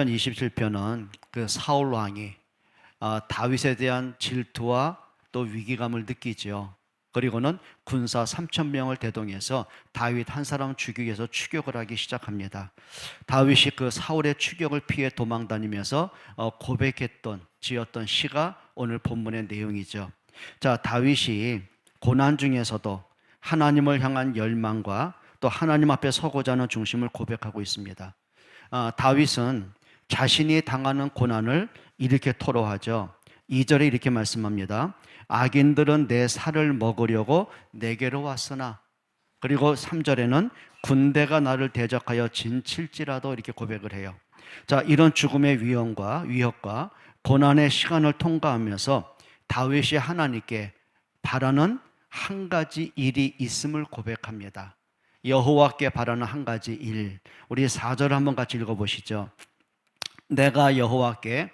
27편은 그 사울 왕이 다윗에 대한 질투와 또 위기감을 느끼죠. 그리고는 군사 3,000명을 대동해서 다윗 한 사람 죽이기 위해서 추격을 하기 시작합니다. 다윗이 그 사울의 추격을 피해 도망다니면서 지었던 시가 오늘 본문의 내용이죠. 자, 다윗이 고난 중에서도 하나님을 향한 열망과 또 하나님 앞에 서고자 하는 중심을 고백하고 있습니다. 다윗은 자신이 당하는 고난을 이렇게 토로하죠. 2절에 이렇게 말씀합니다. 악인들은 내 살을 먹으려고 내게로 왔으나, 그리고 3절에는 군대가 나를 대적하여 진칠지라도 이렇게 고백을 해요. 자, 이런 죽음의 위협과 고난의 시간을 통과하면서 다윗이 하나님께 바라는 한 가지 일이 있음을 고백합니다. 여호와께 바라는 한 가지 일. 우리 4절 한번 같이 읽어보시죠. 내가 여호와께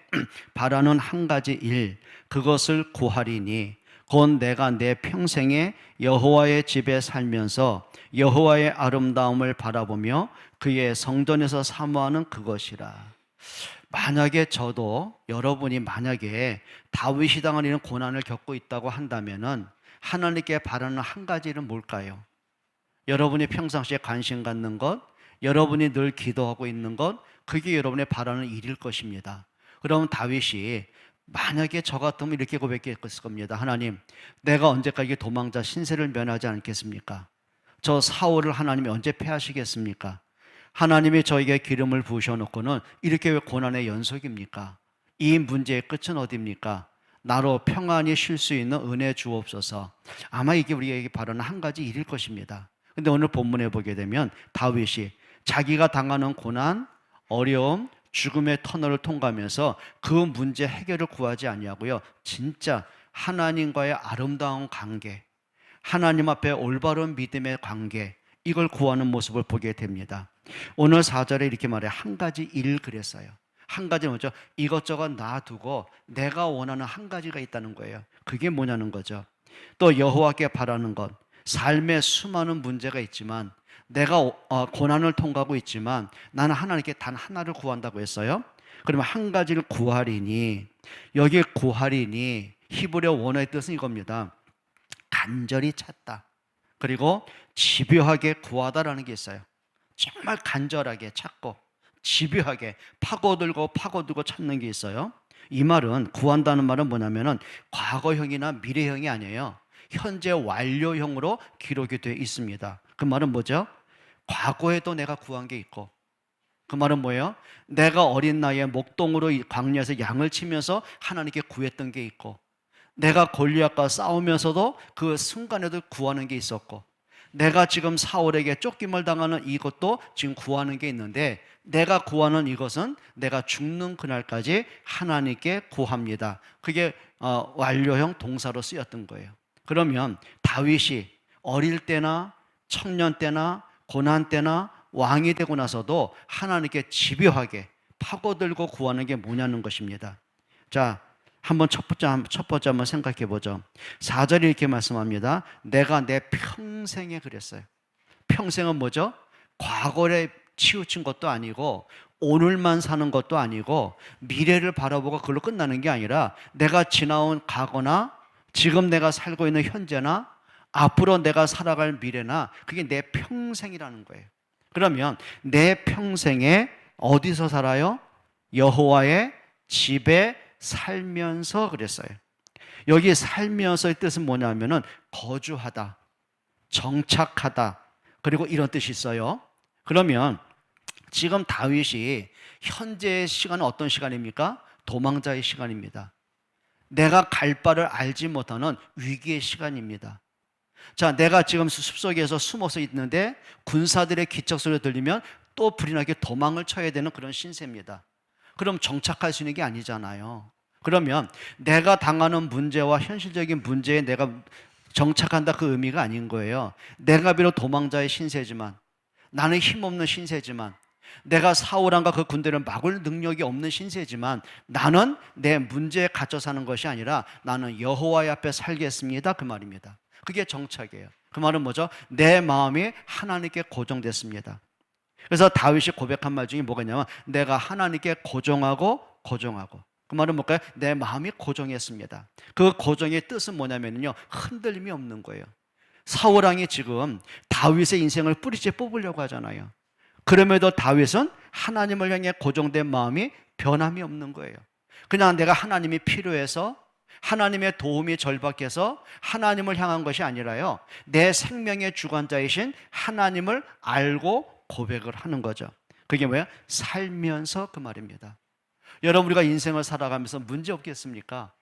바라는 한 가지 일, 그것을 구하리니 곧 내가 내 평생에 여호와의 집에 살면서 여호와의 아름다움을 바라보며 그의 성전에서 사모하는 그것이라. 만약에 여러분이 만약에 다윗이 당한 이런 고난을 겪고 있다고 한다면은 하나님께 바라는 한 가지 일은 뭘까요? 여러분이 평상시에 관심 갖는 것, 여러분이 늘 기도하고 있는 것, 그게 여러분의 바라는 일일 것입니다. 그럼 다윗이 만약에 저 같으면 이렇게 고백했을 겁니다. 하나님, 내가 언제까지 도망자 신세를 면하지 않겠습니까? 저 사울을 하나님이 언제 패하시겠습니까? 하나님이 저에게 기름을 부으셔놓고는 이렇게 왜 고난의 연속입니까? 이 문제의 끝은 어디입니까? 나로 평안히 쉴 수 있는 은혜 주옵소서. 아마 이게 우리에게 바라는 한 가지 일일 것입니다. 근데 오늘 본문에 보게 되면 다윗이 자기가 당하는 고난, 어려움, 죽음의 터널을 통과하면서 그 문제 해결을 구하지 아니하고요, 진짜 하나님과의 아름다운 관계, 하나님 앞에 올바른 믿음의 관계, 이걸 구하는 모습을 보게 됩니다. 오늘 4절에 이렇게 말해, 한 가지 일 그랬어요. 한 가지는 뭐죠? 이것저것 놔두고 내가 원하는 한 가지가 있다는 거예요. 그게 뭐냐는 거죠. 또 여호와께 바라는 것, 삶에 수많은 문제가 있지만, 내가 고난을 통과하고 있지만 나는 하나님께 단 하나를 구한다고 했어요. 그러면 한 가지를 구하리니, 여기 구하리니 히브리어 원어의 뜻은 이겁니다. 간절히 찾다, 그리고 집요하게 구하다라는 게 있어요. 정말 간절하게 찾고 집요하게 파고들고 찾는 게 있어요. 이 말은, 구한다는 말은 뭐냐면은 과거형이나 미래형이 아니에요. 현재 완료형으로 기록이 되어 있습니다. 그 말은 뭐죠? 과거에도 내가 구한 게 있고, 그 말은 뭐예요? 내가 어린 나이에 목동으로 광야에서 양을 치면서 하나님께 구했던 게 있고, 내가 골리앗과 싸우면서도 그 순간에도 구하는 게 있었고, 내가 지금 사울에게 쫓김을 당하는 이것도 지금 구하는 게 있는데, 내가 구하는 이것은 내가 죽는 그날까지 하나님께 구합니다. 그게 완료형 동사로 쓰였던 거예요. 그러면 다윗이 어릴 때나 청년 때나 고난 때나 왕이 되고 나서도 하나님께 집요하게 파고들고 구하는 게 뭐냐는 것입니다. 자, 한번 첫 번째 한번 생각해 보죠. 4절에 이렇게 말씀합니다. 내가 내 평생에 그랬어요. 평생은 뭐죠? 과거에 치우친 것도 아니고 오늘만 사는 것도 아니고 미래를 바라보고 그걸로 끝나는 게 아니라 내가 지나온 과거나 지금 내가 살고 있는 현재나 앞으로 내가 살아갈 미래나, 그게 내 평생이라는 거예요. 그러면 내 평생에 어디서 살아요? 여호와의 집에 살면서 그랬어요. 여기 살면서의 뜻은 뭐냐면은 거주하다, 정착하다, 그리고 이런 뜻이 있어요. 그러면 지금 다윗이 현재의 시간은 어떤 시간입니까? 도망자의 시간입니다. 내가 갈 바를 알지 못하는 위기의 시간입니다. 자, 내가 지금 숲속에서 숨어서 있는데 군사들의 기척 소리가 들리면 또 불이 나게 도망을 쳐야 되는 그런 신세입니다. 그럼 정착할 수 있는 게 아니잖아요. 그러면 내가 당하는 문제와 현실적인 문제에 내가 정착한다, 그 의미가 아닌 거예요. 내가 비록 도망자의 신세지만, 나는 힘없는 신세지만, 내가 사울왕과 그 군대를 막을 능력이 없는 신세지만, 나는 내 문제에 갇혀 사는 것이 아니라 나는 여호와의 앞에 살겠습니다, 그 말입니다. 그게 정착이에요. 그 말은 뭐죠? 내 마음이 하나님께 고정됐습니다. 그래서 다윗이 고백한 말 중에 뭐가 있냐면 내가 하나님께 고정하고 그 말은 뭘까요? 내 마음이 고정했습니다. 그 고정의 뜻은 뭐냐면요, 흔들림이 없는 거예요. 사울 왕이 지금 다윗의 인생을 뿌리째 뽑으려고 하잖아요. 그럼에도 다윗은 하나님을 향해 고정된 마음이 변함이 없는 거예요. 그냥 내가 하나님이 필요해서, 하나님의 도움이 절박해서 하나님을 향한 것이 아니라요, 내 생명의 주관자이신 하나님을 알고 고백을 하는 거죠. 그게 뭐야? 살면서 그 말입니다. 여러분, 우리가 인생을 살아가면서 문제 없겠습니까?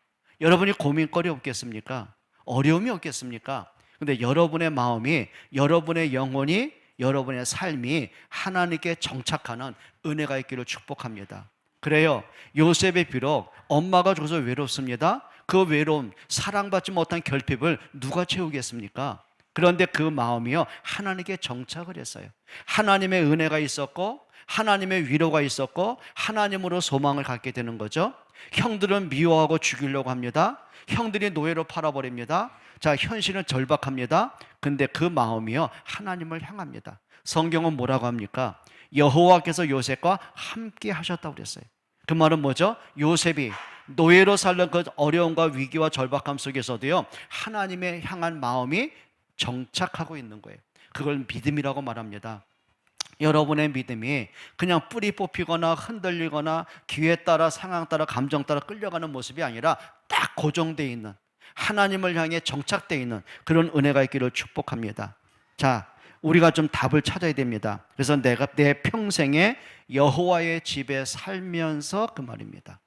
여러분이 고민거리 없겠습니까? 어려움이 없겠습니까? 근데 여러분의 마음이, 여러분의 영혼이, 여러분의 삶이 하나님께 정착하는 은혜가 있기를 축복합니다. 그래요, 요셉이 비록 엄마가 죽어서 외롭습니다. 그 외로움, 사랑받지 못한 결핍을 누가 채우겠습니까? 그런데 그 마음이요, 하나님께 정착을 했어요. 하나님의 은혜가 있었고, 하나님의 위로가 있었고, 하나님으로 소망을 갖게 되는 거죠. 형들은 미워하고 죽이려고 합니다. 형들이 노예로 팔아버립니다. 자, 현실은 절박합니다. 근데 그 마음이요, 하나님을 향합니다. 성경은 뭐라고 합니까? 여호와께서 요셉과 함께 하셨다고 그랬어요. 그 말은 뭐죠? 요셉이 노예로 살던 그 어려움과 위기와 절박함 속에서도요, 하나님의 향한 마음이 정착하고 있는 거예요. 그걸 믿음이라고 말합니다. 여러분의 믿음이 그냥 뿌리 뽑히거나 흔들리거나 기회 따라, 상황 따라, 감정 따라 끌려가는 모습이 아니라 딱 고정되어 있는, 하나님을 향해 정착되어 있는 그런 은혜가 있기를 축복합니다. 자, 우리가 좀 답을 찾아야 됩니다. 그래서 내가 내 평생에 여호와의 집에 살면서 그 말입니다.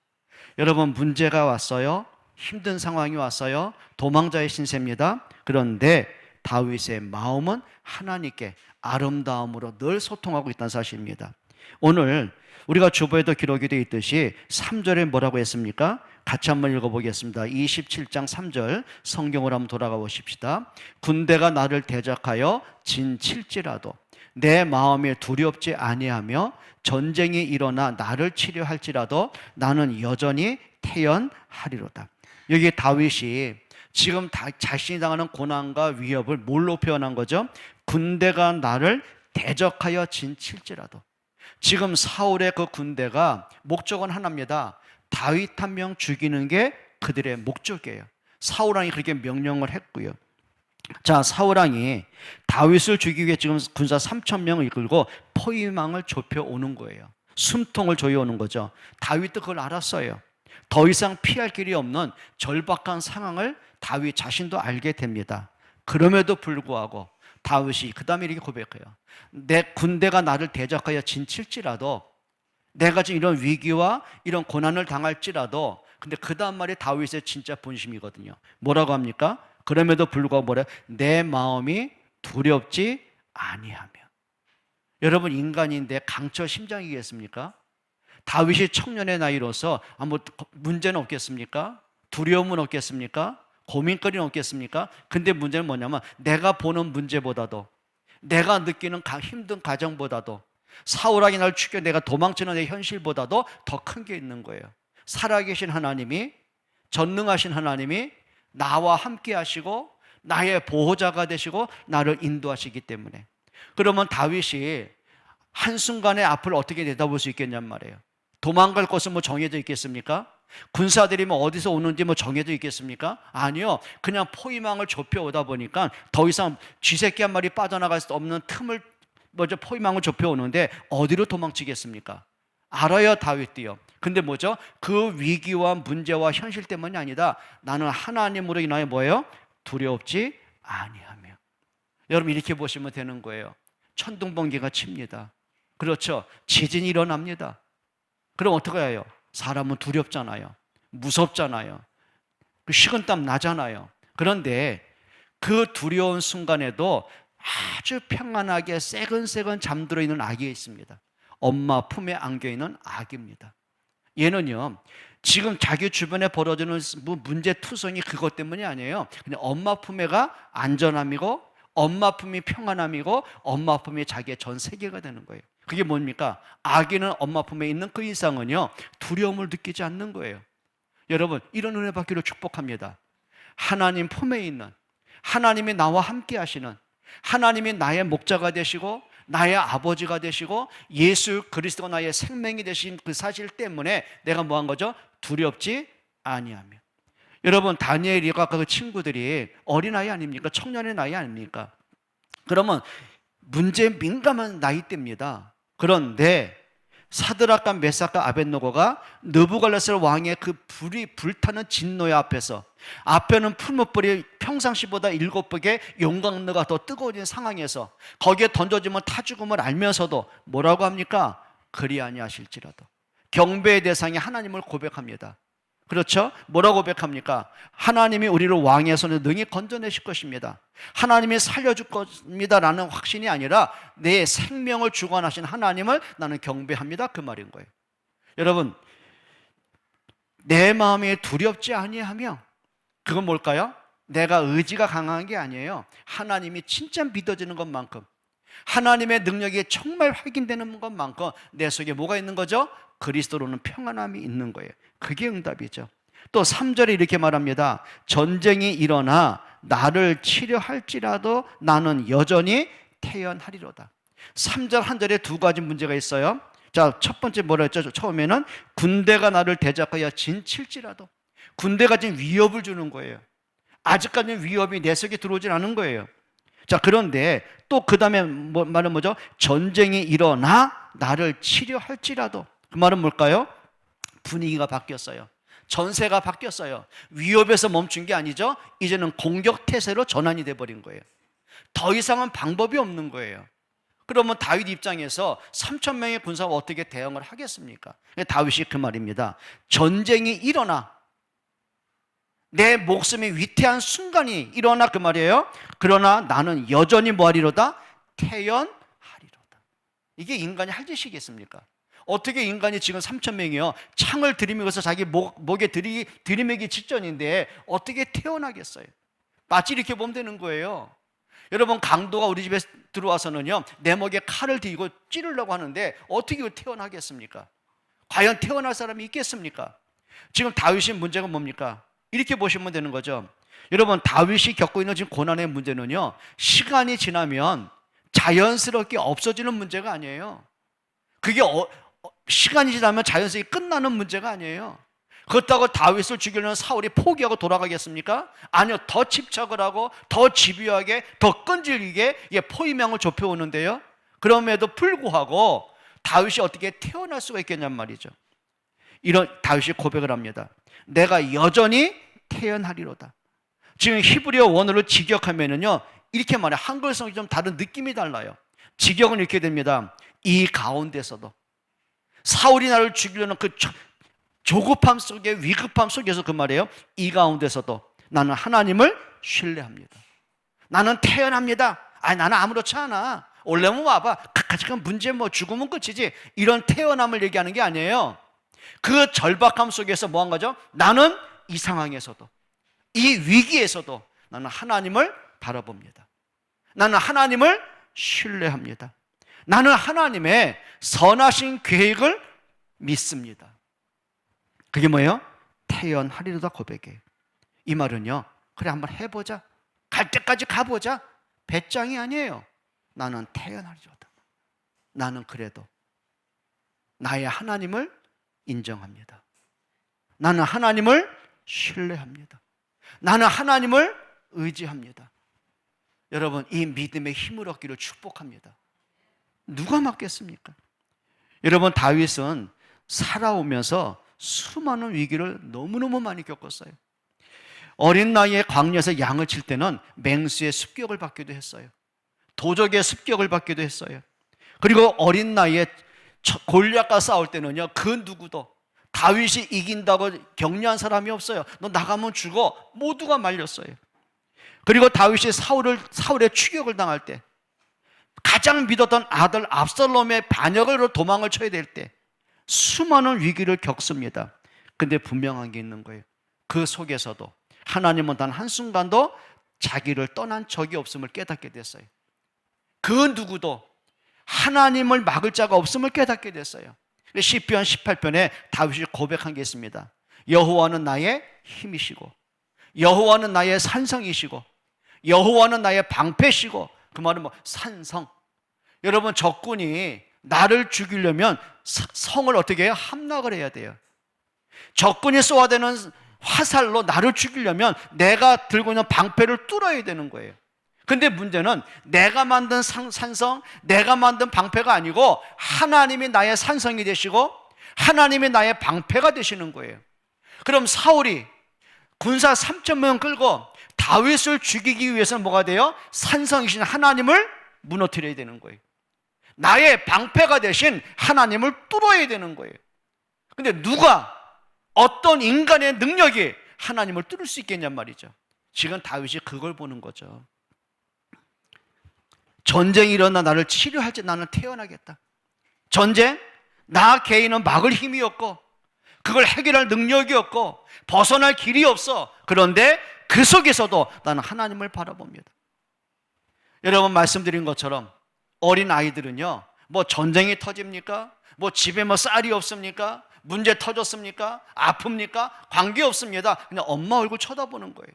여러분, 문제가 왔어요. 힘든 상황이 왔어요. 도망자의 신세입니다. 그런데 다윗의 마음은 하나님께 아름다움으로 늘 소통하고 있다는 사실입니다. 오늘 우리가 주보에도 기록이 되어 있듯이 3절에 뭐라고 했습니까? 같이 한번 읽어보겠습니다. 27장 3절 성경으로 한번 돌아가 보십시다. 군대가 나를 대적하여 진칠지라도 내 마음에 두렵지 아니하며 전쟁이 일어나 나를 치료할지라도 나는 여전히 태연하리로다. 여기 다윗이 지금 자신이 당하는 고난과 위협을 뭘로 표현한 거죠? 군대가 나를 대적하여 진칠지라도. 지금 사울의 그 군대가 목적은 하나입니다. 다윗 한 명 죽이는 게 그들의 목적이에요. 사울 왕이 그렇게 명령을 했고요. 자, 사울 왕이 다윗을 죽이기 위해 지금 군사 3,000명을 이끌고 포위망을 좁혀 오는 거예요. 숨통을 조여 오는 거죠. 다윗도 그걸 알았어요. 더 이상 피할 길이 없는 절박한 상황을 다윗 자신도 알게 됩니다. 그럼에도 불구하고 다윗이 그 다음에 이렇게 고백해요. 내 군대가 나를 대적하여 진칠지라도, 내가 지금 이런 위기와 이런 고난을 당할지라도, 근데 그 다음 말이 다윗의 진짜 본심이거든요. 뭐라고 합니까? 그럼에도 불구하고 뭐래? 내 마음이 두렵지 아니하며. 여러분, 인간인데 강철 심장이겠습니까? 다윗이 청년의 나이로서 뭐 문제는 없겠습니까? 두려움은 없겠습니까? 고민거리는 없겠습니까? 근데 문제는 뭐냐면 내가 보는 문제보다도, 내가 느끼는 힘든 가정보다도, 사울왕이 날 죽여 내가 도망치는 내 현실보다도 더 큰 게 있는 거예요. 살아계신 하나님이, 전능하신 하나님이 나와 함께 하시고 나의 보호자가 되시고 나를 인도하시기 때문에. 그러면 다윗이 한순간에 앞을 어떻게 내다볼 수 있겠냔 말이에요. 도망갈 곳은 뭐 정해져 있겠습니까? 군사들이 뭐 어디서 오는지 뭐 정해져 있겠습니까? 아니요. 그냥 포위망을 좁혀 오다 보니까 더 이상 쥐새끼 한 마리 빠져나갈 수 없는 틈을 포위망을 좁혀 오는데 어디로 도망치겠습니까? 알아요, 다윗도요. 근데 뭐죠? 그 위기와 문제와 현실 때문이 아니다. 나는 하나님으로 인하여 뭐예요? 두렵지 아니하며. 여러분, 이렇게 보시면 되는 거예요. 천둥번개가 칩니다. 그렇죠? 지진이 일어납니다. 그럼 어떻게 해요? 사람은 두렵잖아요. 무섭잖아요. 식은땀 나잖아요. 그런데 그 두려운 순간에도 아주 평안하게 새근새근 잠들어 있는 아기가 있습니다. 엄마 품에 안겨 있는 아기입니다. 얘는요, 지금 자기 주변에 벌어지는 문제 투성이 그것 때문이 아니에요. 그냥 엄마 품에가 안전함이고, 엄마 품이 평안함이고, 엄마 품이 자기의 전 세계가 되는 거예요. 그게 뭡니까? 아기는 엄마 품에 있는 그 이상은요, 두려움을 느끼지 않는 거예요. 여러분, 이런 은혜 받기를 축복합니다. 하나님 품에 있는, 하나님이 나와 함께 하시는, 하나님이 나의 목자가 되시고 나의 아버지가 되시고 예수 그리스도가 나의 생명이 되신 그 사실 때문에 내가 뭐한 거죠? 두렵지 아니하며. 여러분, 다니엘과 그 친구들이 어린아이 아닙니까? 청년의 나이 아닙니까? 그러면 문제에 민감한 나이대입니다. 그런데 사드락과 메삭과 아벳노고가 느부갈네살 왕의 그 불타는 진노의 앞에서, 앞에는 풀무불이 평상시보다 7배의 용광로가 더 뜨거워진 상황에서 거기에 던져지면 타 죽음을 알면서도 뭐라고 합니까? 그리 아니하실지라도. 경배의 대상이 하나님을 고백합니다. 그렇죠? 뭐라고 고백합니까? 하나님이 우리를 왕의 손에 능히 건져내실 것입니다. 하나님이 살려줄 것입니다 라는 확신이 아니라 내 생명을 주관하신 하나님을 나는 경배합니다, 그 말인 거예요. 여러분, 내 마음이 두렵지 아니하며, 그건 뭘까요? 내가 의지가 강한 게 아니에요. 하나님이 진짜 믿어지는 것만큼, 하나님의 능력이 정말 확인되는 것만큼 내 속에 뭐가 있는 거죠? 그리스도로는 평안함이 있는 거예요. 그게 응답이죠. 또 3절에 이렇게 말합니다. 전쟁이 일어나 나를 치려 할지라도 나는 여전히 태연하리로다. 3절 한 절에 두 가지 문제가 있어요. 자, 첫 번째 뭐라 했죠? 처음에는 군대가 나를 대적하여 진칠지라도. 군대가 지금 위협을 주는 거예요. 아직까지는 위협이 내 속에 들어오진 않은 거예요. 자, 그런데 또 그 다음에 말은 뭐죠? 전쟁이 일어나 나를 치려 할지라도. 그 말은 뭘까요? 분위기가 바뀌었어요. 전세가 바뀌었어요. 위협에서 멈춘 게 아니죠. 이제는 공격 태세로 전환이 돼버린 거예요. 더 이상은 방법이 없는 거예요. 그러면 다윗 입장에서 3,000명의 군사가 어떻게 대응을 하겠습니까? 다윗이 그 말입니다. 전쟁이 일어나 내 목숨이 위태한 순간이 일어나, 그 말이에요. 그러나 나는 여전히 뭐하리로다? 태연하리로다. 이게 인간이 할 짓이겠습니까? 어떻게 인간이 지금 3,000명이요 창을 들이밀어서 자기 목에 들이매기 직전인데 어떻게 태어나겠어요? 마치 이렇게 보면 되는 거예요. 여러분, 강도가 우리 집에 들어와서는요 내 목에 칼을 들고 찌르려고 하는데 어떻게 태어나겠습니까? 과연 태어날 사람이 있겠습니까? 지금 다윗의 문제가 뭡니까? 이렇게 보시면 되는 거죠. 여러분, 다윗이 겪고 있는 지금 고난의 문제는요 시간이 지나면 자연스럽게 없어지는 문제가 아니에요. 그게 시간이 지나면 자연스럽게 끝나는 문제가 아니에요. 그렇다고 다윗을 죽이려는 사울이 포기하고 돌아가겠습니까? 아니요, 더 집착을 하고 더 집요하게 더 끈질기게 포위명을 좁혀오는데요, 그럼에도 불구하고 다윗이 어떻게 태어날 수가 있겠냔 말이죠. 이런 다윗이 고백을 합니다. 내가 여전히 태어나리로다. 지금 히브리어 원어를 직역하면은요 이렇게 말해요. 한글성이 좀 다른 느낌이 달라요. 직역은 이렇게 됩니다. 이 가운데서도, 사울이 나를 죽이려는 그 조급함 속에, 위급함 속에서 그 말이에요. 이 가운데서도 나는 하나님을 신뢰합니다. 나는 태어납니다. 나는 아무렇지 않아. 올려면 와봐. 지금 문제 죽으면 끝이지. 이런 태어남을 얘기하는 게 아니에요. 그 절박함 속에서 뭐 한 거죠? 나는 이 상황에서도, 이 위기에서도 나는 하나님을 바라봅니다. 나는 하나님을 신뢰합니다. 나는 하나님의 선하신 계획을 믿습니다. 그게 뭐예요? 태연하리로다 고백이에요. 이 말은요, 그래 한번 해보자, 갈 때까지 가보자, 배짱이 아니에요. 나는 태연하리로다. 나는 그래도 나의 하나님을 인정합니다. 나는 하나님을 신뢰합니다. 나는 하나님을 의지합니다. 여러분, 이 믿음의 힘을 얻기를 축복합니다. 누가 막겠습니까? 여러분, 다윗은 살아오면서 수많은 위기를 너무너무 많이 겪었어요. 어린 나이에 광야에서 양을 칠 때는 맹수의 습격을 받기도 했어요. 도적의 습격을 받기도 했어요. 그리고 어린 나이에 골리앗과 싸울 때는요 그 누구도 다윗이 이긴다고 격려한 사람이 없어요. 너 나가면 죽어. 모두가 말렸어요. 그리고 다윗이 사울의 추격을 당할 때, 가장 믿었던 아들 압살롬의 반역으로 도망을 쳐야 될 때 수많은 위기를 겪습니다. 근데 분명한 게 있는 거예요. 그 속에서도 하나님은 단 한순간도 자기를 떠난 적이 없음을 깨닫게 됐어요. 그 누구도 하나님을 막을 자가 없음을 깨닫게 됐어요. 시편 18편에 다윗이 고백한 게 있습니다. 여호와는 나의 힘이시고 여호와는 나의 산성이시고 여호와는 나의 방패시고, 그 말은 산성, 여러분, 적군이 나를 죽이려면 성을 어떻게 해요? 함락을 해야 돼요. 적군이 쏘아대는 화살로 나를 죽이려면 내가 들고 있는 방패를 뚫어야 되는 거예요. 근데 문제는 내가 만든 산성, 내가 만든 방패가 아니고 하나님이 나의 산성이 되시고 하나님이 나의 방패가 되시는 거예요. 그럼 사울이 군사 3,000명 끌고 다윗을 죽이기 위해서는 뭐가 돼요? 산성이신 하나님을 무너뜨려야 되는 거예요. 나의 방패가 되신 하나님을 뚫어야 되는 거예요. 근데 누가, 어떤 인간의 능력이 하나님을 뚫을 수 있겠냔 말이죠. 지금 다윗이 그걸 보는 거죠. 전쟁이 일어나 나를 치료할 때 나는 태어나겠다. 전쟁? 나 개인은 막을 힘이 없고 그걸 해결할 능력이 없고 벗어날 길이 없어. 그런데 그 속에서도 나는 하나님을 바라봅니다. 여러분, 말씀드린 것처럼 어린 아이들은요, 뭐 전쟁이 터집니까? 뭐 집에 뭐 쌀이 없습니까? 문제 터졌습니까? 아픕니까? 관계없습니다. 그냥 엄마 얼굴 쳐다보는 거예요.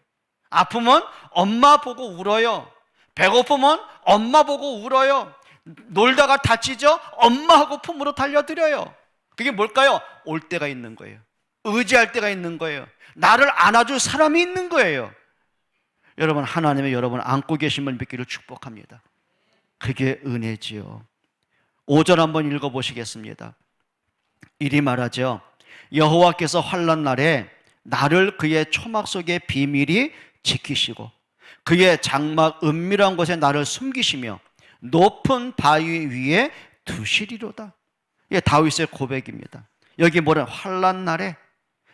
아프면 엄마 보고 울어요. 배고프면 엄마 보고 울어요. 놀다가 다치죠? 엄마하고 품으로 달려들어요. 그게 뭘까요? 올 때가 있는 거예요. 의지할 때가 있는 거예요. 나를 안아줄 사람이 있는 거예요. 여러분, 하나님의 여러분 안고 계심을 믿기를 축복합니다. 그게 은혜지요. 5절 한번 읽어보시겠습니다. 이리 말하죠. 여호와께서 환난 날에 나를 그의 초막 속에 비밀히 지키시고 그의 장막 은밀한 곳에 나를 숨기시며 높은 바위 위에 두시리로다. 이게 다윗의 고백입니다. 여기 뭐래? 환난 날에,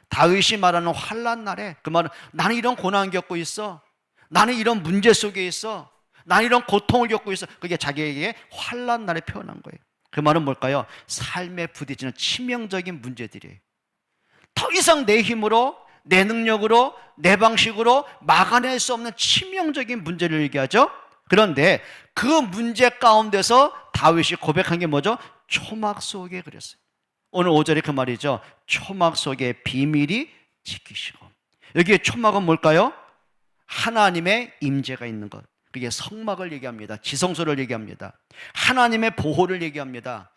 다윗이 말하는 환난 날에, 그 말은 나는 이런 고난 겪고 있어, 나는 이런 문제 속에 있어, 나는 이런 고통을 겪고 있어. 그게 자기에게 환난 날에 표현한 거예요. 그 말은 뭘까요? 삶에 부딪히는 치명적인 문제들이에요. 더 이상 내 힘으로, 내 능력으로, 내 방식으로 막아낼 수 없는 치명적인 문제를 얘기하죠. 그런데 그 문제 가운데서 다윗이 고백한 게 뭐죠? 초막 속에, 그랬어요. 오늘 5절에 그 말이죠. 초막 속에 비밀이 지키시고. 여기에 초막은 뭘까요? 하나님의 임재가 있는 것. 그게 성막을 얘기합니다. 지성소를 얘기합니다. 하나님의 보호를 얘기합니다.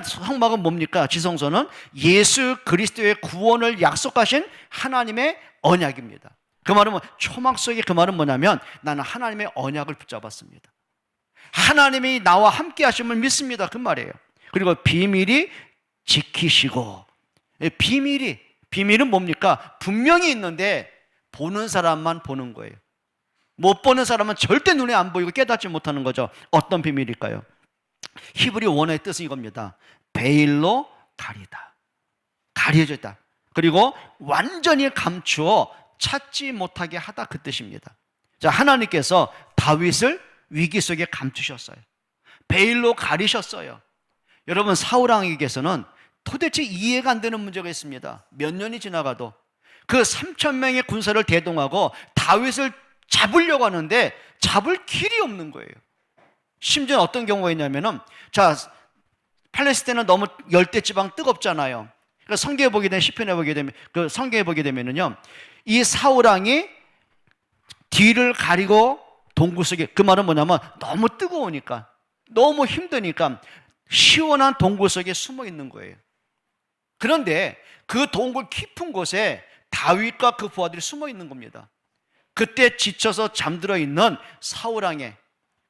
성막은 뭡니까? 지성소는 예수 그리스도의 구원을 약속하신 하나님의 언약입니다. 그 말은 초막 속에, 그 말은 뭐냐면 나는 하나님의 언약을 붙잡았습니다. 하나님이 나와 함께 하심을 믿습니다. 그 말이에요. 그리고 비밀이 지키시고. 비밀은 뭡니까? 분명히 있는데 보는 사람만 보는 거예요. 못 보는 사람은 절대 눈에 안 보이고 깨닫지 못하는 거죠. 어떤 비밀일까요? 히브리 원어의 뜻은 이겁니다. 베일로 가리다, 가려져 있다. 그리고 완전히 감추어 찾지 못하게 하다, 그 뜻입니다. 자, 하나님께서 다윗을 위기 속에 감추셨어요. 베일로 가리셨어요. 여러분, 사울 왕에게서는 도대체 이해가 안 되는 문제가 있습니다. 몇 년이 지나가도 그 3,000명의 군사를 대동하고 다윗을 잡으려고 하는데 잡을 길이 없는 거예요. 심지어 어떤 경우가 있냐면은, 자, 팔레스타인은 너무 열대지방 뜨겁잖아요. 그러니까 성경에 보게 되면, 시편에 보게 되면, 그 성경에 보게 되면은요, 이 사울 왕이 뒤를 가리고 동굴 속에, 그 말은 뭐냐면 너무 뜨거우니까, 너무 힘드니까 시원한 동굴 속에 숨어 있는 거예요. 그런데 그 동굴 깊은 곳에 다윗과 그 부하들이 숨어 있는 겁니다. 그때 지쳐서 잠들어 있는 사울 왕의,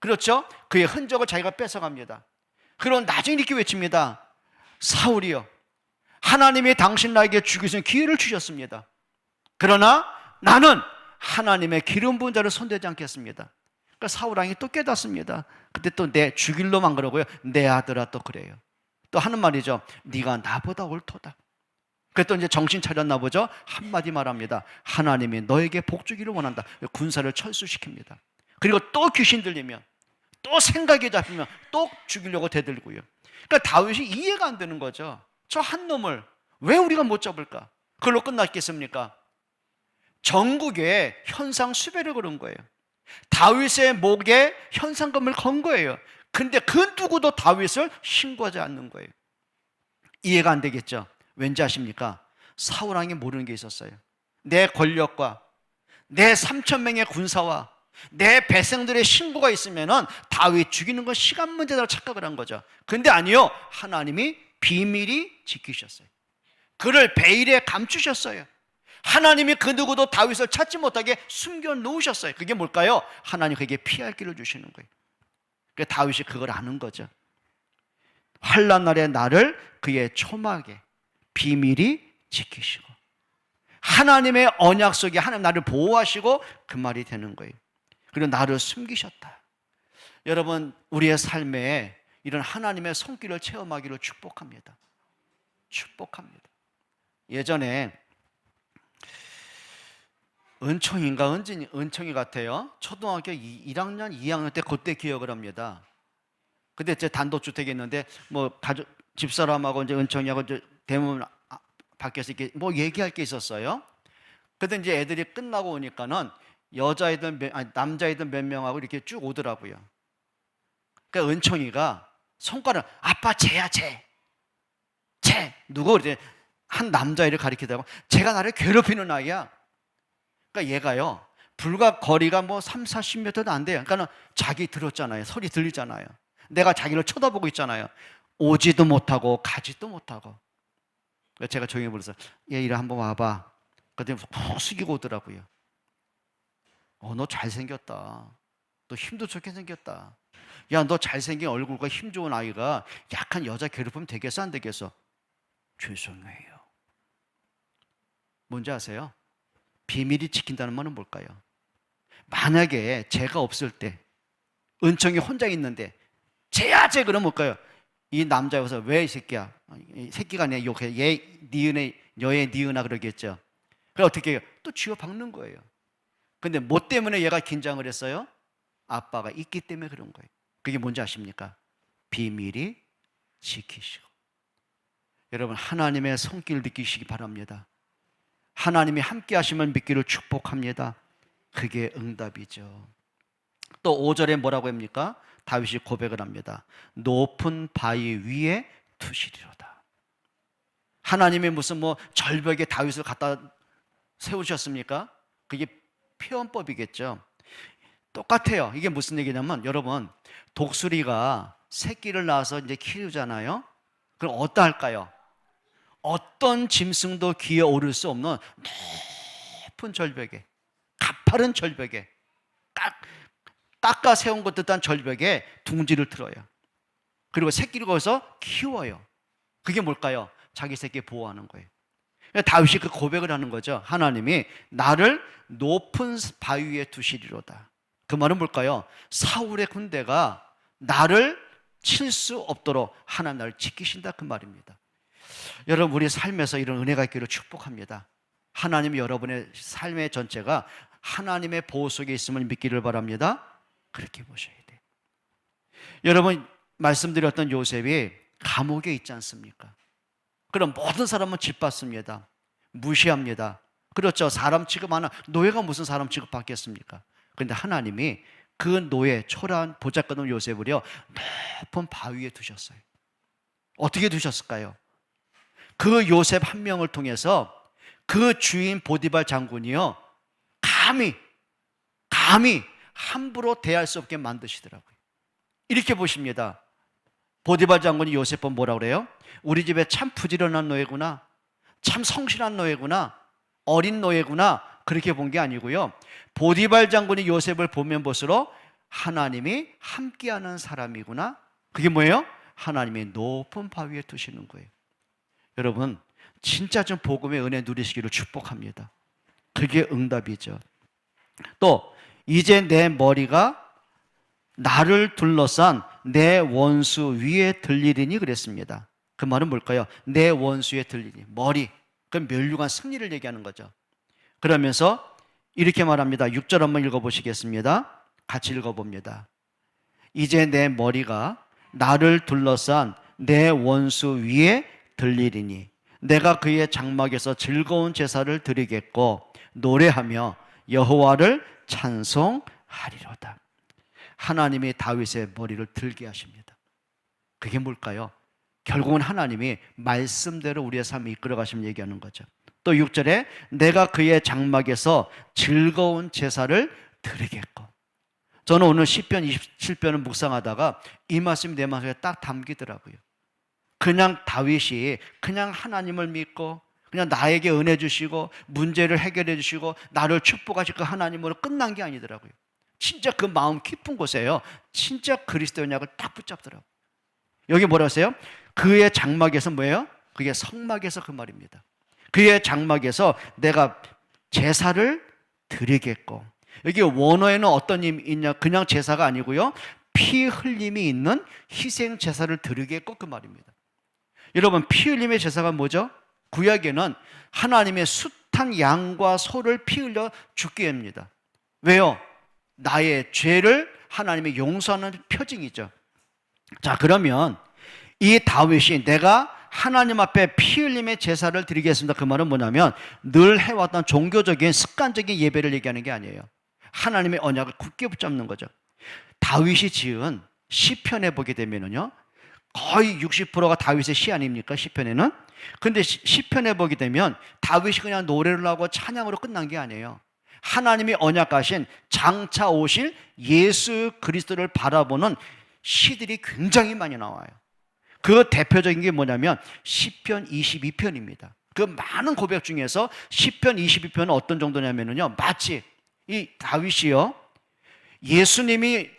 그렇죠? 그의 흔적을 자기가 뺏어갑니다. 그럼 나중에 이렇게 외칩니다. 사울이여, 하나님이 당신 나에게 주기 위해서 기회를 주셨습니다. 그러나 나는 하나님의 기름 부은 자를 손대지 않겠습니다. 그러니까 사울 왕이 또 깨닫습니다. 그때 또 내 죽일로 만 그러고요. 내 아들아, 또 그래요. 또 하는 말이죠. 네가 나보다 옳도다. 그랬더니 이제 정신 차렸나 보죠. 한마디 말합니다. 하나님이 너에게 복 주기를 원한다. 군사를 철수시킵니다. 그리고 또 귀신 들리면, 또 생각이 잡히면 또 죽이려고 대들고요. 그러니까 다윗이 이해가 안 되는 거죠. 저 한 놈을 왜 우리가 못 잡을까? 그걸로 끝났겠습니까? 전국에 현상 수배를 걸은 거예요. 다윗의 목에 현상금을 건 거예요. 근데 그 누구도 다윗을 신고하지 않는 거예요. 이해가 안 되겠죠? 왠지 아십니까? 사울 왕이 모르는 게 있었어요. 내 권력과 내 3,000명의 군사와 내 백성들의 신고가 있으면은 다윗 죽이는 건 시간 문제라고 착각을 한 거죠. 근데 아니요, 하나님이 비밀히 지키셨어요. 그를 베일에 감추셨어요. 하나님이 그 누구도 다윗을 찾지 못하게 숨겨 놓으셨어요. 그게 뭘까요? 하나님 그에게 피할 길을 주시는 거예요. 그 다윗이 그걸 아는 거죠. 환난 날에 나를 그의 초막에 비밀히 지키시고, 하나님의 언약 속에 하나님 나를 보호하시고, 그 말이 되는 거예요. 그리고 나를 숨기셨다. 여러분, 우리의 삶에 이런 하나님의 손길을 체험하기를 축복합니다. 축복합니다. 예전에 은총인가 은총이 같아요. 초등학교 1학년, 2학년 때 그때 기억을 합니다. 그때 제 단독주택이 있는데 뭐 가족 집사람하고 이제 은총이하고 이제 대문 밖에서 이렇게 뭐 얘기할 게 있었어요. 그때 이제 애들이 끝나고 오니까는 여자애들 남자애들 몇 명하고 이렇게 쭉 오더라고요. 그러니까 은총이가 손가락, 아빠 쟤야 쟤. 누구 이제 한 남자애를 가리키다가 쟤가 나를 괴롭히는 아이야. 그러니까 얘가요, 불과 거리가 뭐 3, 40m도 안 돼요. 그러니까 자기 들었잖아요. 소리 들리잖아요. 내가 자기를 쳐다보고 있잖아요. 오지도 못하고 가지도 못하고. 그러니까 제가 조용히 불러서 얘 이리 한번 와봐. 그랬더니 푹 숙이고 오더라고요. 너 잘생겼다. 너 힘도 좋게 생겼다. 야, 너 잘생긴 얼굴과 힘 좋은 아이가 약한 여자 괴롭히면 되겠어 안 되겠어? 죄송해요. 뭔지 아세요? 비밀이 지킨다는 말은 뭘까요? 만약에 제가 없을 때 은총이 혼자 있는데 쟤야 쟤 그러면 뭘까요? 이 남자여서 왜 이 새끼야? 이 새끼가 아니라 욕해. 얘 니은에 여의 니은아 그러겠죠. 그럼 어떻게 해요? 또 쥐어박는 거예요. 근데 뭐 때문에 얘가 긴장을 했어요? 아빠가 있기 때문에 그런 거예요. 그게 뭔지 아십니까? 비밀이 지키시고. 여러분, 하나님의 손길 느끼시기 바랍니다. 하나님이 함께 하시면 믿기를 축복합니다. 그게 응답이죠. 또 5절에 뭐라고 합니까? 다윗이 고백을 합니다. 높은 바위 위에 두시리로다. 하나님이 무슨 뭐 절벽에 다윗을 갖다 세우셨습니까? 그게 표현법이겠죠. 똑같아요. 이게 무슨 얘기냐면, 여러분, 독수리가 새끼를 낳아서 이제 키우잖아요. 그럼 어떠할까요? 어떤 짐승도 기어 오를 수 없는 높은 절벽에, 가파른 절벽에, 깎아 세운 것 듯한 절벽에 둥지를 틀어요. 그리고 새끼를 거기서 키워요. 그게 뭘까요? 자기 새끼 보호하는 거예요. 다윗이 그 고백을 하는 거죠. 하나님이 나를 높은 바위 위에 두시리로다. 그 말은 뭘까요? 사울의 군대가 나를 칠 수 없도록 하나님 나를 지키신다, 그 말입니다. 여러분, 우리 삶에서 이런 은혜가 있기를 축복합니다. 하나님이 여러분의 삶의 전체가 하나님의 보호 속에 있음을 믿기를 바랍니다. 그렇게 보셔야 돼요. 여러분, 말씀드렸던 요셉이 감옥에 있지 않습니까? 그럼 모든 사람은 짓밟습니다. 무시합니다. 그렇죠. 사람 취급하는 노예가 무슨 사람 취급받겠습니까? 그런데 하나님이 그 노예, 초라한 보잘것없는 요셉을요, 높은 바위에 두셨어요. 어떻게 두셨을까요? 그 요셉 한 명을 통해서 그 주인 보디발 장군이요, 감히 함부로 대할 수 없게 만드시더라고요. 이렇게 보십니다. 보디발 장군이 요셉을 뭐라고 그래요? 우리 집에 참 부지런한 노예구나, 참 성실한 노예구나, 어린 노예구나, 그렇게 본 게 아니고요, 보디발 장군이 요셉을 보면 볼수록 하나님이 함께하는 사람이구나. 그게 뭐예요? 하나님이 높은 바위에 두시는 거예요. 여러분, 진짜 좀 복음의 은혜 누리시기를 축복합니다. 그게 응답이죠. 또 이제 내 머리가 나를 둘러싼 내 원수 위에 들리리니 그랬습니다. 그 말은 뭘까요? 내 원수에 들리니. 머리, 그건 멸류관 승리를 얘기하는 거죠. 그러면서 이렇게 말합니다. 6절 한번 읽어보시겠습니다. 같이 읽어봅니다. 이제 내 머리가 나를 둘러싼 내 원수 위에 들리리니 내가 그의 장막에서 즐거운 제사를 드리겠고 노래하며 여호와를 찬송하리로다. 하나님이 다윗의 머리를 들게 하십니다. 그게 뭘까요? 결국은 하나님이 말씀대로 우리의 삶을 이끌어 가시면 얘기하는 거죠. 또 6절에 내가 그의 장막에서 즐거운 제사를 드리겠고, 저는 오늘 시편 27편을 묵상하다가 이 말씀이 내 마음에 딱 담기더라고요. 그냥 다윗이 그냥 하나님을 믿고 그냥 나에게 은혜 주시고 문제를 해결해 주시고 나를 축복하실 그 하나님으로 끝난 게 아니더라고요. 진짜 그 마음 깊은 곳에요, 진짜 그리스도의 언약을 딱 붙잡더라고요. 여기 뭐라고 했어요? 그의 장막에서 뭐예요? 그게 성막에서 그 말입니다. 그의 장막에서 내가 제사를 드리겠고, 여기 원어에는 어떤 힘이 있냐? 그냥 제사가 아니고요, 피 흘림이 있는 희생 제사를 드리겠고 그 말입니다. 여러분, 피 흘림의 제사가 뭐죠? 구약에는 하나님의 숱한 양과 소를 피 흘려 죽게 합니다. 왜요? 나의 죄를 하나님의 용서하는 표징이죠. 자, 그러면 이 다윗이 내가 하나님 앞에 피 흘림의 제사를 드리겠습니다, 그 말은 뭐냐면 늘 해왔던 종교적인 습관적인 예배를 얘기하는 게 아니에요. 하나님의 언약을 굳게 붙잡는 거죠. 다윗이 지은 시편에 보게 되면은요, 거의 60%가 다윗의 시 아닙니까? 시편에는. 근데 시편에 보게 되면 다윗이 그냥 노래를 하고 찬양으로 끝난 게 아니에요. 하나님이 언약하신 장차 오실 예수 그리스도를 바라보는 시들이 굉장히 많이 나와요. 그 대표적인 게 뭐냐면 시편 22편입니다. 그 많은 고백 중에서 시편 22편은 어떤 정도냐면요, 마치 이 다윗이요, 예수님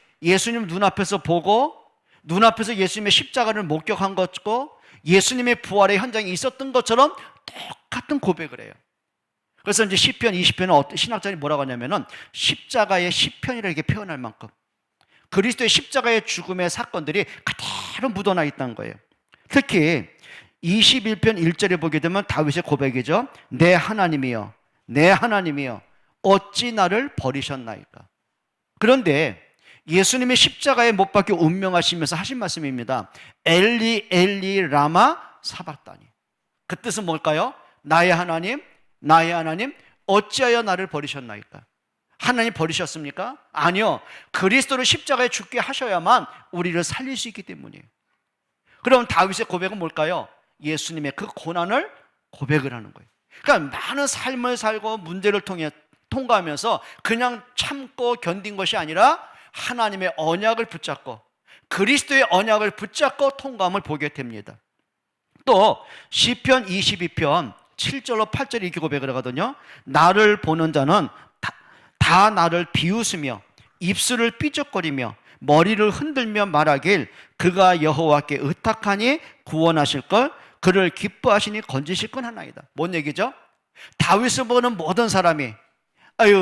눈앞에서 보고 눈앞에서 예수님의 십자가를 목격한 것고 예수님의 부활의 현장이 있었던 것처럼 똑같은 고백을 해요. 그래서 이제 시편 20편은 신학자들이 뭐라고 하냐면은 십자가의 시편이라고 이렇게 표현할 만큼 그리스도의 십자가의 죽음의 사건들이 그대로 묻어나 있다는 거예요. 특히 21편 1절에 보게 되면 다윗의 고백이죠. 내 하나님이여, 내 하나님이여, 어찌 나를 버리셨나이까. 그런데 예수님의 십자가에 못 박혀 운명하시면서 하신 말씀입니다. 엘리 엘리 라마 사박다니. 그 뜻은 뭘까요? 나의 하나님, 나의 하나님, 어찌하여 나를 버리셨나이까. 하나님 버리셨습니까? 아니요, 그리스도를 십자가에 죽게 하셔야만 우리를 살릴 수 있기 때문이에요. 그럼 다윗의 고백은 뭘까요? 예수님의 그 고난을 고백을 하는 거예요. 그러니까 많은 삶을 살고 문제를 통과하면서 그냥 참고 견딘 것이 아니라 하나님의 언약을 붙잡고 그리스도의 언약을 붙잡고 통과함을 보게 됩니다. 또 시편 22편 7절로 8절에 이렇게 고백을 하거든요. 나를 보는 자는 다 나를 비웃으며 입술을 삐쩍거리며 머리를 흔들며 말하길 그가 여호와께 의탁하니 구원하실 걸, 그를 기뻐하시니 건지실 건 하나이다. 뭔 얘기죠? 다윗을 보는 모든 사람이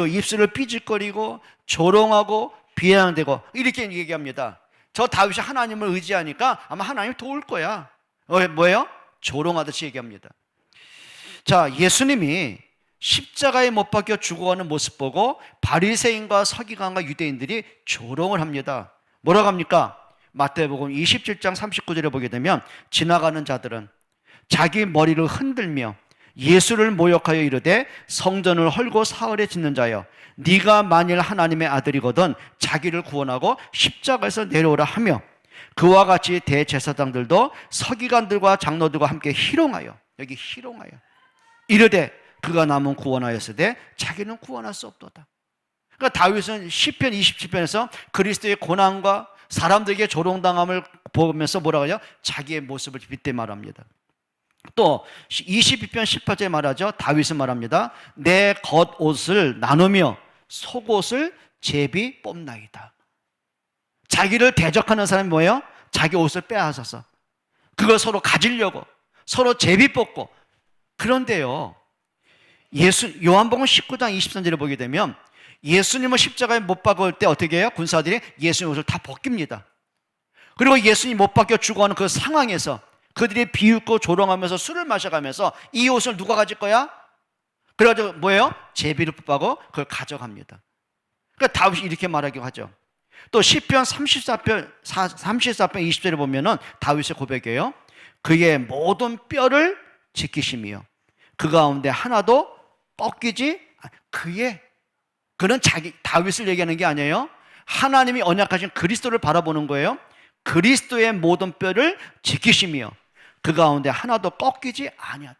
입술을 삐질거리고 조롱하고 비난되고 이렇게 얘기합니다. 저 다윗이 하나님을 의지하니까 아마 하나님이 도울 거야. 뭐예요? 조롱하듯이 얘기합니다. 자, 예수님이 십자가에 못 박혀 죽어가는 모습 보고 바리새인과 서기관과 유대인들이 조롱을 합니다. 뭐라고 합니까? 마태복음 27장 39절에 보게 되면 지나가는 자들은 자기 머리를 흔들며 예수를 모욕하여 이르되 성전을 헐고 사흘에 짓는 자여, 네가 만일 하나님의 아들이거든 자기를 구원하고 십자가에서 내려오라 하며, 그와 같이 대제사장들도 서기관들과 장로들과 함께 희롱하여, 여기 희롱하여 이르되 그가 남은 구원하였으되 자기는 구원할 수 없도다. 그러니까 다윗은 시편 27편에서 그리스도의 고난과 사람들에게 조롱당함을 보면서 뭐라고 하죠? 자기의 모습을 빗대 말합니다. 또 22편 18절에 말하죠. 다윗은 말합니다. 내 겉옷을 나누며 속옷을 제비 뽑나이다. 자기를 대적하는 사람이 뭐예요? 자기 옷을 빼앗아서 그걸 서로 가지려고 서로 제비 뽑고. 그런데요, 요한복음 19장 23절에 보게 되면 예수님을 십자가에 못 박을 때 어떻게 해요? 군사들이 예수님 옷을 다 벗깁니다. 그리고 예수님 못 박혀 죽어가는 그 상황에서 그들이 비웃고 조롱하면서 술을 마셔가면서 이 옷을 누가 가질 거야? 그래가지고 뭐예요? 제비를 뽑아고 그걸 가져갑니다. 그러니까 다윗이 이렇게 말하기도 하죠. 또 시편 34편 20절에 보면은 다윗의 고백이에요. 그의 모든 뼈를 지키시며 그 가운데 하나도 꺾이지. 그는 다윗을 얘기하는 게 아니에요. 하나님이 언약하신 그리스도를 바라보는 거예요. 그리스도의 모든 뼈를 지키시며 그 가운데 하나도 꺾이지 아니하다.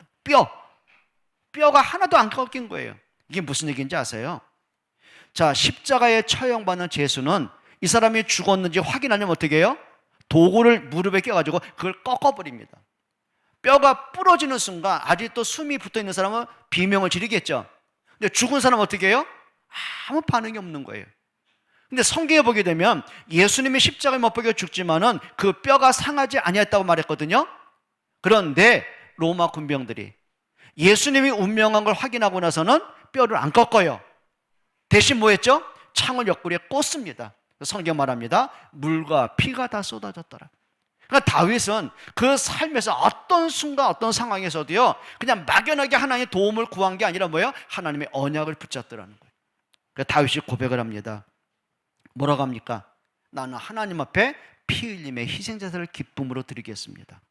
뼈가 하나도 안 꺾인 거예요. 이게 무슨 얘기인지 아세요? 자, 십자가에 처형받는 제수는 이 사람이 죽었는지 확인하려면 어떻게 해요? 도구를 무릎에 껴가지고 그걸 꺾어버립니다. 뼈가 부러지는 순간 아직도 숨이 붙어있는 사람은 비명을 지르겠죠. 근데 죽은 사람은 어떻게 해요? 아무 반응이 없는 거예요. 근데 성경에 보게 되면 예수님이 십자가에 못 박혀 죽지만은 그 뼈가 상하지 아니했다고 말했거든요. 그런데 로마 군병들이 예수님이 운명한 걸 확인하고 나서는 뼈를 안 꺾어요. 대신 뭐 했죠? 창을 옆구리에 꽂습니다. 성경 말합니다. 물과 피가 다 쏟아졌더라. 그러니까 다윗은 그 삶에서 어떤 순간 어떤 상황에서도요, 그냥 막연하게 하나님의 도움을 구한 게 아니라 뭐예요? 하나님의 언약을 붙잡더라는 거예요. 그러니까 다윗이 고백을 합니다. 뭐라고 합니까? 나는 하나님 앞에 피 흘림의 희생제사를 기쁨으로 드리겠습니다.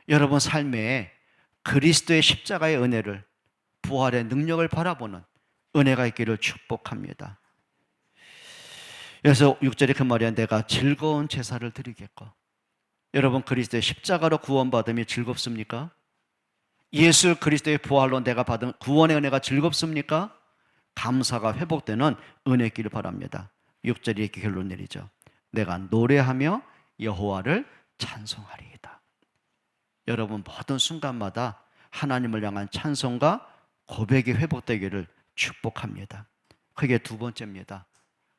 여러분 삶에 그리스도의 십자가의 은혜를, 부활의 능력을 바라보는 은혜가 있기를 축복합니다. 그래서 6절에 그 말이야. 내가 즐거운 제사를 드리겠고. 여러분 그리스도의 십자가로 구원받음이 즐겁습니까? 예수 그리스도의 부활로 내가 받은 구원의 은혜가 즐겁습니까? 감사가 회복되는 은혜기를 바랍니다. 6절에 이렇게 결론 내리죠. 내가 노래하며 여호와를 찬송하리이다. 여러분 모든 순간마다 하나님을 향한 찬송과 고백이 회복되기를 축복합니다. 그게 두 번째입니다.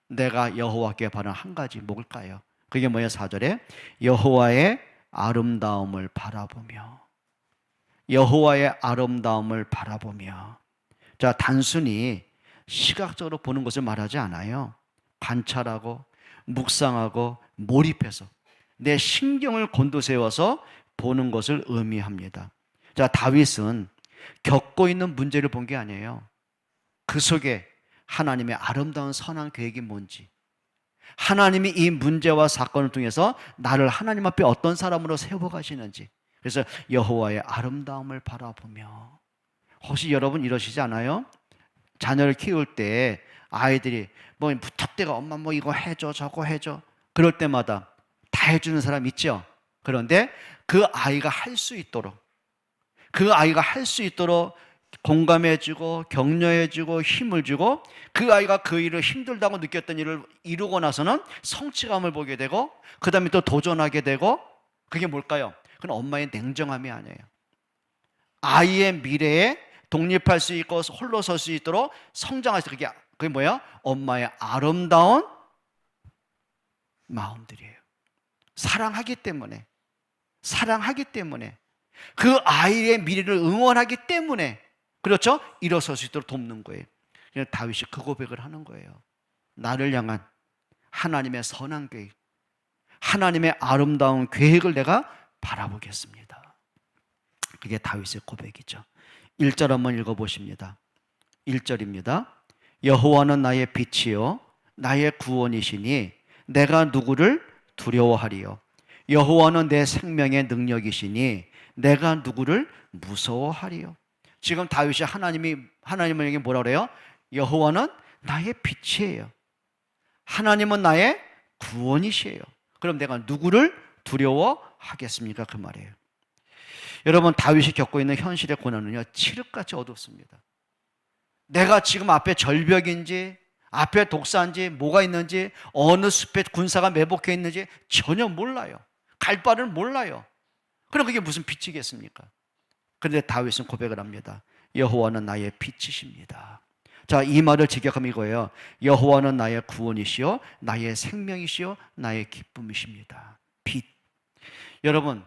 내가 여호와께 바라는 한 가지 뭘까요? 그게 뭐예요? 4절에 여호와의 아름다움을 바라보며, 여호와의 아름다움을 바라보며. 자, 단순히 시각적으로 보는 것을 말하지 않아요. 관찰하고 묵상하고 몰입해서 내 신경을 곤두세워서 보는 것을 의미합니다. 자, 다윗은 겪고 있는 문제를 본 게 아니에요. 그 속에 하나님의 아름다운 선한 계획이 뭔지, 하나님이 이 문제와 사건을 통해서 나를 하나님 앞에 어떤 사람으로 세워가시는지, 그래서 여호와의 아름다움을 바라보며. 혹시 여러분 이러시지 않아요? 자녀를 키울 때 아이들이 뭐 부탁대가 엄마 뭐 이거 해줘 저거 해줘, 그럴 때마다 다 해주는 사람 있죠. 그런데 그 아이가 할 수 있도록, 그 아이가 할 수 있도록 공감해주고 격려해주고 힘을 주고, 그 아이가 그 일을 힘들다고 느꼈던 일을 이루고 나서는 성취감을 보게 되고 그 다음에 또 도전하게 되고. 그게 뭘까요? 그건 엄마의 냉정함이 아니에요. 아이의 미래에 독립할 수 있고 홀로 설 수 있도록 성장할 수 있도록, 그게 뭐야? 엄마의 아름다운 마음들이에요. 사랑하기 때문에 그 아이의 미래를 응원하기 때문에, 그렇죠? 일어설 수 있도록 돕는 거예요. 그래서 다윗이 그 고백을 하는 거예요. 나를 향한 하나님의 선한 계획, 하나님의 아름다운 계획을 내가 바라보겠습니다. 그게 다윗의 고백이죠. 1절 한번 읽어보십니다. 1절입니다. 여호와는 나의 빛이요 나의 구원이시니 내가 누구를 두려워하리요. 여호와는 내 생명의 능력이시니 내가 누구를 무서워하리요. 지금 다윗이 하나님에게 뭐라 그래요? 여호와는 나의 빛이에요. 하나님은 나의 구원이시에요. 그럼 내가 누구를 두려워하겠습니까? 그 말이에요. 여러분 다윗이 겪고 있는 현실의 고난은요, 칠흑같이 어둡습니다. 내가 지금 앞에 절벽인지 앞에 독사인지 뭐가 있는지 어느 숲에 군사가 매복해 있는지 전혀 몰라요. 갈 바를 몰라요. 그럼 그게 무슨 빛이겠습니까? 그런데 다윗은 고백을 합니다. 여호와는 나의 빛이십니다. 자, 이 말을 직역하면 이거예요. 여호와는 나의 구원이시요 나의 생명이시요 나의 기쁨이십니다. 빛. 여러분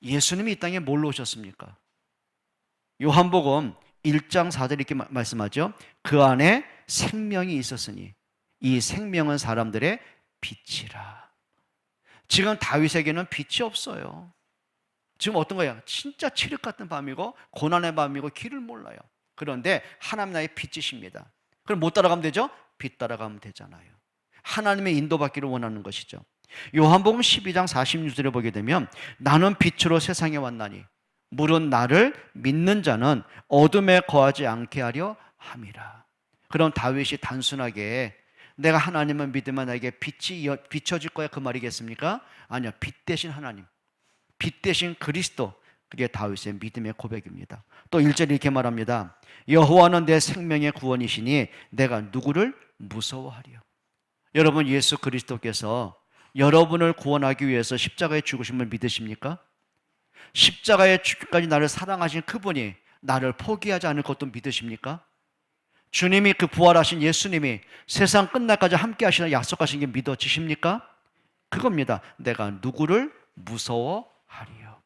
예수님이 이 땅에 뭘로 오셨습니까? 요한복음 1장 4절 이렇게 말씀하죠. 그 안에 생명이 있었으니 이 생명은 사람들의 빛이라. 지금 다윗에게는 빛이 없어요. 지금 어떤 거예요? 진짜 칠흑 같은 밤이고 고난의 밤이고 길을 몰라요. 그런데 하나님 나의 빛이십니다. 그럼 못 따라가면 되죠? 빛 따라가면 되잖아요. 하나님의 인도받기를 원하는 것이죠. 요한복음 12장 46절에 보게 되면 나는 빛으로 세상에 왔나니 물은 나를 믿는 자는 어둠에 거하지 않게 하려 함이라. 그럼 다윗이 단순하게 내가 하나님을 믿으면 나에게 빛이 비춰질 거야 그 말이겠습니까? 아니요. 빛 대신 하나님, 빛 대신 그리스도, 그게 다윗의 믿음의 고백입니다. 또 1절에 이렇게 말합니다. 여호와는 내 생명의 구원이시니 내가 누구를 무서워하리요. 여러분, 예수 그리스도께서 여러분을 구원하기 위해서 십자가에 죽으심을 믿으십니까? 십자가에 죽기까지 나를 사랑하신 그분이 나를 포기하지 않을 것도 믿으십니까? 주님이, 그 부활하신 예수님이 세상 끝날까지 함께 하시는 약속하신 게 믿어지십니까? 그겁니다. 내가 누구를 무서워하리요.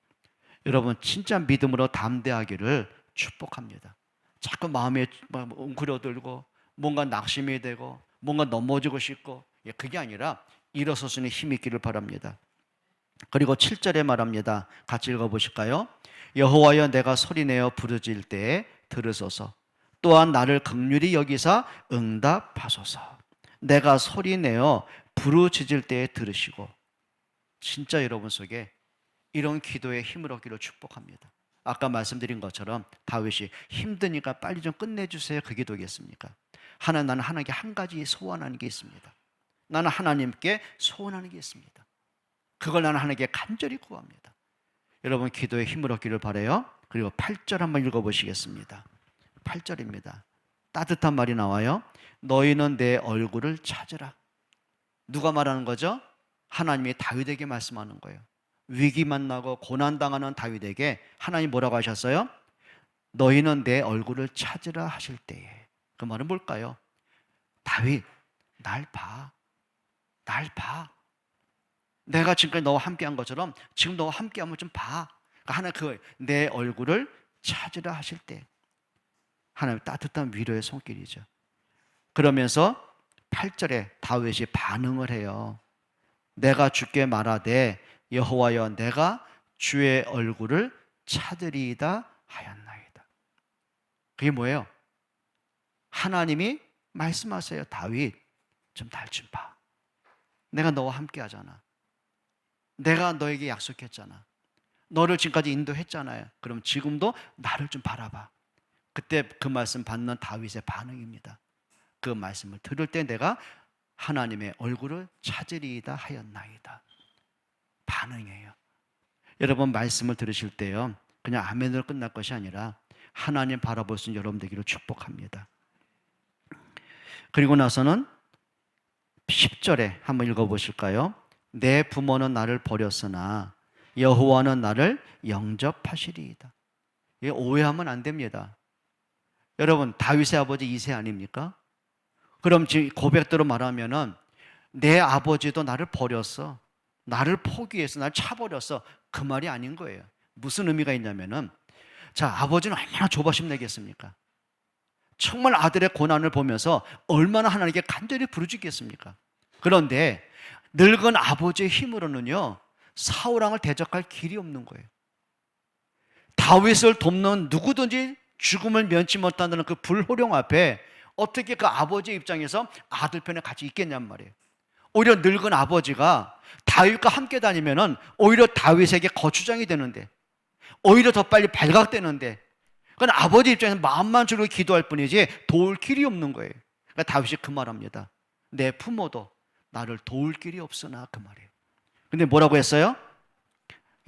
여러분, 진짜 믿음으로 담대하기를 축복합니다. 자꾸 마음에 웅크려들고 뭔가 낙심이 되고 뭔가 넘어지고 싶고, 그게 아니라 일어서서는 힘 있기를 바랍니다. 그리고 7절에 말합니다. 같이 읽어보실까요? 여호와여, 내가 소리내어 부르짖을 때에 들으소서. 또한 나를 긍휼히 여기사 응답하소서. 내가 소리내어 부르짖을 때에 들으시고. 진짜 여러분 속에 이런 기도에 힘을 얻기를 축복합니다. 아까 말씀드린 것처럼 다윗이 힘드니까 빨리 좀 끝내주세요, 그 기도겠습니까? 나는 하나님께 한 가지 소원하는 게 있습니다. 나는 하나님께 소원하는 게 있습니다. 그걸 나는 하나님께 간절히 구합니다. 여러분, 기도에 힘을 얻기를 바라요. 그리고 8절 한번 읽어보시겠습니다. 8절입니다. 따뜻한 말이 나와요. 너희는 내 얼굴을 찾으라. 누가 말하는 거죠? 하나님이 다윗에게 말씀하는 거예요. 위기 만나고 고난당하는 다윗에게 하나님 뭐라고 하셨어요? 너희는 내 얼굴을 찾으라 하실 때에. 그 말은 뭘까요? 다윗, 날 봐. 날 봐. 내가 지금까지 너와 함께한 것처럼 지금 너와 함께하면 좀 봐. 그러니까 하나님, 내 얼굴을 찾으라 하실 때, 하나님 따뜻한 위로의 손길이죠. 그러면서 8절에 다윗이 반응을 해요. 내가 주께 말하되 여호와여, 내가 주의 얼굴을 찾으리이다 하였나이다. 그게 뭐예요? 하나님이 말씀하세요. 다윗, 좀 날 좀 봐. 내가 너와 함께 하잖아. 내가 너에게 약속했잖아. 너를 지금까지 인도했잖아요. 그럼 지금도 나를 좀 바라봐. 그때 그 말씀 받는 다윗의 반응입니다. 그 말씀을 들을 때 내가 하나님의 얼굴을 찾으리이다 하였나이다. 반응이에요. 여러분, 말씀을 들으실 때요, 그냥 아멘으로 끝날 것이 아니라 하나님 바라볼 수 있는 여러분 되기를 축복합니다. 그리고 나서는 10절에 한번 읽어보실까요? 내 부모는 나를 버렸으나 여호와는 나를 영접하시리이다. 이게 오해하면 안 됩니다. 여러분, 다윗의 아버지 이새 아닙니까? 그럼 지금 고백대로 말하면은 내 아버지도 나를 버렸어. 나를 포기해서 나를 차버렸어. 그 말이 아닌 거예요. 무슨 의미가 있냐면은, 자, 아버지는 얼마나 조바심 내겠습니까? 정말 아들의 고난을 보면서 얼마나 하나님께 간절히 부르짖겠습니까? 그런데 늙은 아버지의 힘으로는요, 사울왕을 대적할 길이 없는 거예요. 다윗을 돕는 누구든지 죽음을 면치 못한다는 그 불호령 앞에 어떻게 그 아버지의 입장에서 아들 편에 같이 있겠냔 말이에요. 오히려 늙은 아버지가 다윗과 함께 다니면은 오히려 다윗에게 거추장이 되는데, 오히려 더 빨리 발각되는데, 그건 아버지 입장에서 마음만 주고 기도할 뿐이지 도울 길이 없는 거예요. 그러니까 다윗이 그 말합니다. 내 부모도 나를 도울 길이 없으나, 그 말이에요. 근데 뭐라고 했어요?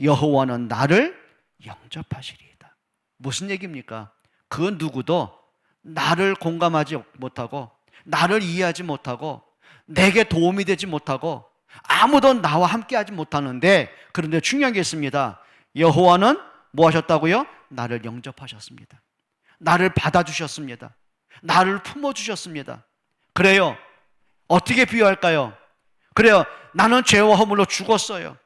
여호와는 나를 영접하시리이다. 무슨 얘기입니까? 그 누구도 나를 공감하지 못하고, 나를 이해하지 못하고, 내게 도움이 되지 못하고, 아무도 나와 함께하지 못하는데, 그런데 중요한 게 있습니다. 여호와는 뭐 하셨다고요? 나를 영접하셨습니다. 나를 받아주셨습니다. 나를 품어주셨습니다. 그래요. 어떻게 비유할까요? 그래요. 나는 죄와 허물로 죽었어요.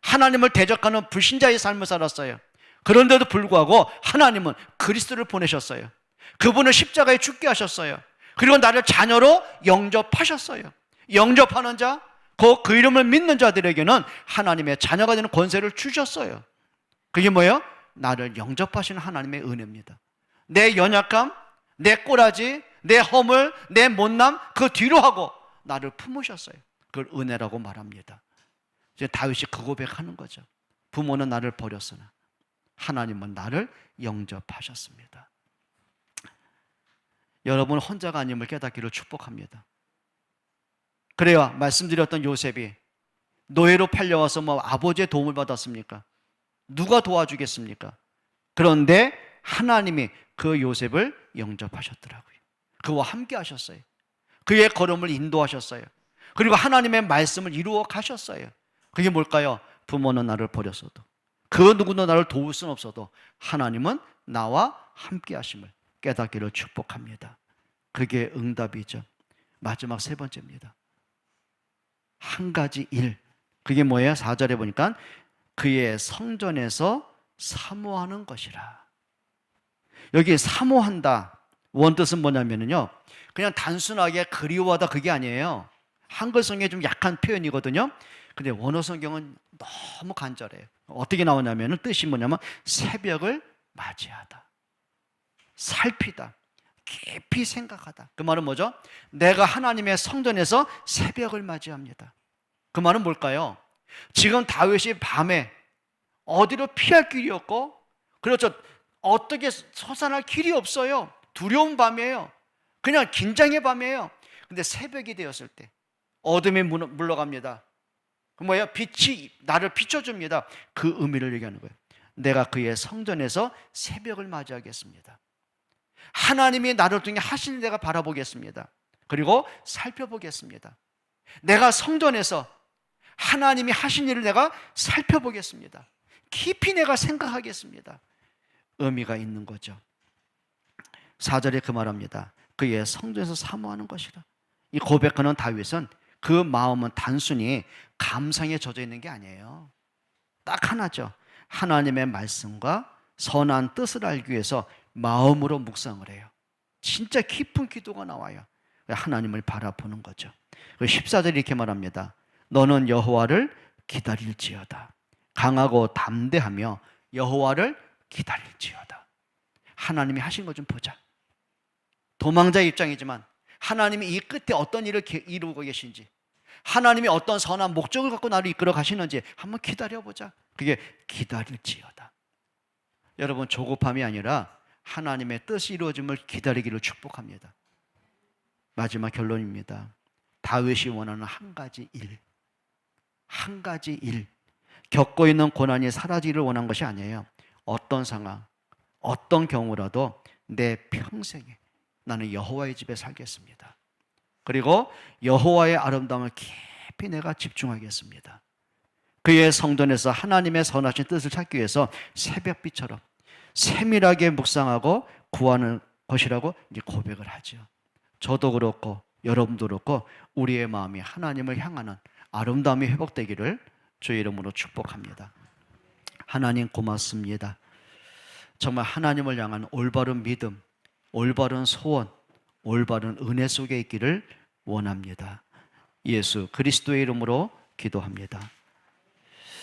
하나님을 대적하는 불신자의 삶을 살았어요. 그런데도 불구하고 하나님은 그리스도를 보내셨어요. 그분을 십자가에 죽게 하셨어요. 그리고 나를 자녀로 영접하셨어요. 영접하는 자, 그 이름을 믿는 자들에게는 하나님의 자녀가 되는 권세를 주셨어요. 그게 뭐예요? 나를 영접하시는 하나님의 은혜입니다. 내 연약함, 내 꼬라지, 내 허물, 내 못남 그 뒤로 하고 나를 품으셨어요. 그걸 은혜라고 말합니다. 이제 다윗이 그 고백하는 거죠. 부모는 나를 버렸으나 하나님은 나를 영접하셨습니다. 여러분 혼자가 아님을 깨닫기를 축복합니다. 그래야 말씀드렸던 요셉이 노예로 팔려와서 뭐 아버지의 도움을 받았습니까? 누가 도와주겠습니까? 그런데 하나님이 그 요셉을 영접하셨더라고요. 그와 함께 하셨어요. 그의 걸음을 인도하셨어요. 그리고 하나님의 말씀을 이루어 가셨어요. 그게 뭘까요? 부모는 나를 버렸어도, 그 누구도 나를 도울 수는 없어도 하나님은 나와 함께 하심을 깨닫기를 축복합니다. 그게 응답이죠. 마지막 세 번째입니다. 한 가지 일. 그게 뭐예요? 4절에 보니까 그의 성전에서 사모하는 것이라. 여기 사모한다, 원뜻은 뭐냐면요, 그냥 단순하게 그리워하다 그게 아니에요. 한글 성경에 좀 약한 표현이거든요. 근데 원어 성경은 너무 간절해요. 어떻게 나오냐면 뜻이 뭐냐면 새벽을 맞이하다, 살피다, 깊이 생각하다. 그 말은 뭐죠? 내가 하나님의 성전에서 새벽을 맞이합니다. 그 말은 뭘까요? 지금 다윗이 밤에 어디로 피할 길이 없고, 그렇죠, 어떻게 솟아날 길이 없어요. 두려운 밤이에요. 그냥 긴장의 밤이에요. 근데 새벽이 되었을 때 어둠이 물러갑니다. 그 뭐예요? 빛이 나를 비춰줍니다. 그 의미를 얘기하는 거예요. 내가 그의 성전에서 새벽을 맞이하겠습니다. 하나님이 나를 통해 하신 내가 바라보겠습니다. 그리고 살펴보겠습니다. 내가 성전에서 하나님이 하신 일을 내가 살펴보겠습니다. 깊이 내가 생각하겠습니다. 의미가 있는 거죠. 4절에 그 말합니다. 그의 성전에서 사모하는 것이라. 이 고백하는 다윗은 그 마음은 단순히 감상에 젖어 있는 게 아니에요. 딱 하나죠. 하나님의 말씀과 선한 뜻을 알기 위해서 마음으로 묵상을 해요. 진짜 깊은 기도가 나와요. 하나님을 바라보는 거죠. 14절에 이렇게 말합니다. 너는 여호와를 기다릴지어다. 강하고 담대하며 여호와를 기다릴지어다. 하나님이 하신 거 좀 보자. 도망자의 입장이지만 하나님이 이 끝에 어떤 일을 이루고 계신지, 하나님이 어떤 선한 목적을 갖고 나를 이끌어 가시는지 한번 기다려보자. 그게 기다릴지어다. 여러분, 조급함이 아니라 하나님의 뜻이 이루어짐을 기다리기를 축복합니다. 마지막 결론입니다. 다윗이 원하는 한 가지 일, 한 가지 일, 겪고 있는 고난이 사라지기를 원한 것이 아니에요. 어떤 상황, 어떤 경우라도 내 평생에 나는 여호와의 집에 살겠습니다. 그리고 여호와의 아름다움을 깊이 내가 집중하겠습니다. 그의 성전에서 하나님의 선하신 뜻을 찾기 위해서 새벽비처럼 세밀하게 묵상하고 구하는 것이라고 이제 고백을 하죠. 저도 그렇고 여러분도 그렇고 우리의 마음이 하나님을 향하는 아름다움이 회복되기를 주의 이름으로 축복합니다. 하나님 고맙습니다. 정말 하나님을 향한 올바른 믿음, 올바른 소원, 올바른 은혜 속에 있기를 원합니다. 예수 그리스도의 이름으로 기도합니다.